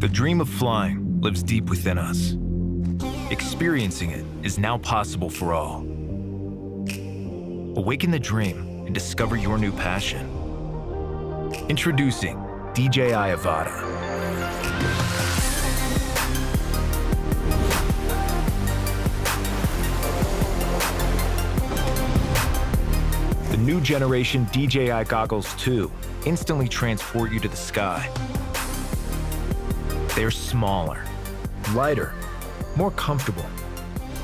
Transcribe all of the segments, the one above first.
The dream of flying lives deep within us. Experiencing it is now possible for all. Awaken the dream and discover your new passion. Introducing DJI Avata. The new generation DJI Goggles 2 instantly transport you to the sky. They're smaller, lighter, more comfortable,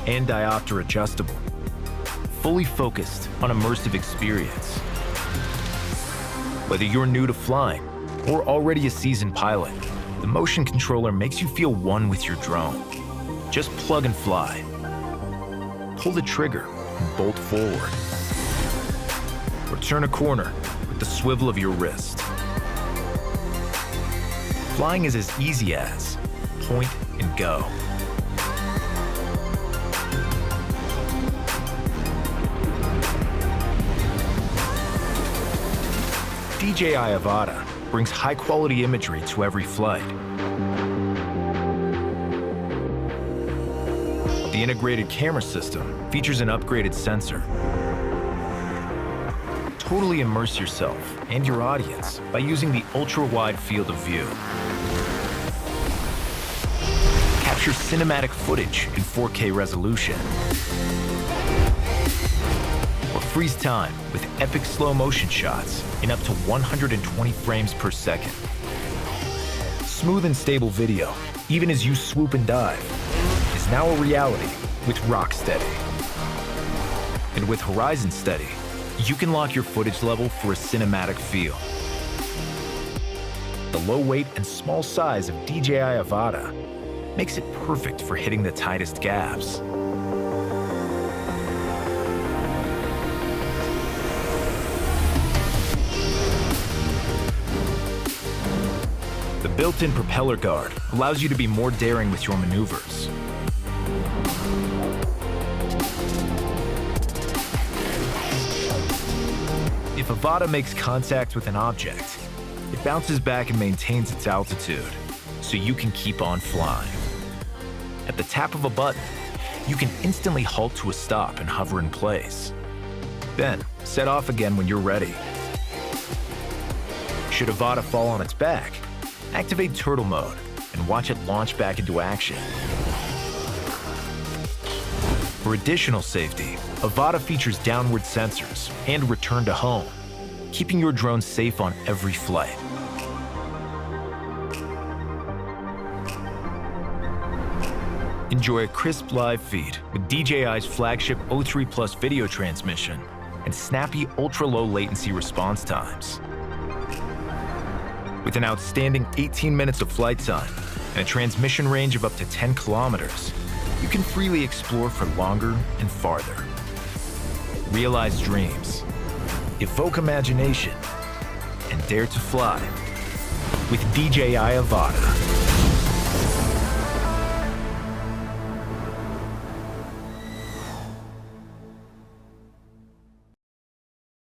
and diopter adjustable, fully focused on immersive experience. Whether you're new to flying or already a seasoned pilot, the motion controller makes you feel one with your drone. Just plug and fly. Pull the trigger and bolt forward. Or turn a corner with the swivel of your wrist. Flying is as easy as point and go. DJI Avata brings high-quality imagery to every flight. The integrated camera system features an upgraded sensor. Totally immerse yourself and your audience by using the ultra-wide field of view. Capture cinematic footage in 4K resolution. Or freeze time with epic slow-motion shots in up to 120 frames per second. Smooth and stable video, even as you swoop and dive, is now a reality with Rocksteady. And with Horizon Steady, you can lock your footage level for a cinematic feel. The low weight and small size of DJI Avata makes it perfect for hitting the tightest gaps. The built-in propeller guard allows you to be more daring with your maneuvers. If Avata makes contact with an object, it bounces back and maintains its altitude, so you can keep on flying. At the tap of a button, you can instantly halt to a stop and hover in place. Then, set off again when you're ready. Should Avata fall on its back, activate turtle mode and watch it launch back into action. For additional safety, Avata features downward sensors and return to home, keeping your drone safe on every flight. Enjoy a crisp live feed with DJI's flagship O3 Plus video transmission and snappy ultra-low latency response times. With an outstanding 18 minutes of flight time and a transmission range of up to 10 kilometers, you can freely explore for longer and farther. Realize dreams, evoke imagination, and dare to fly with DJI Avata.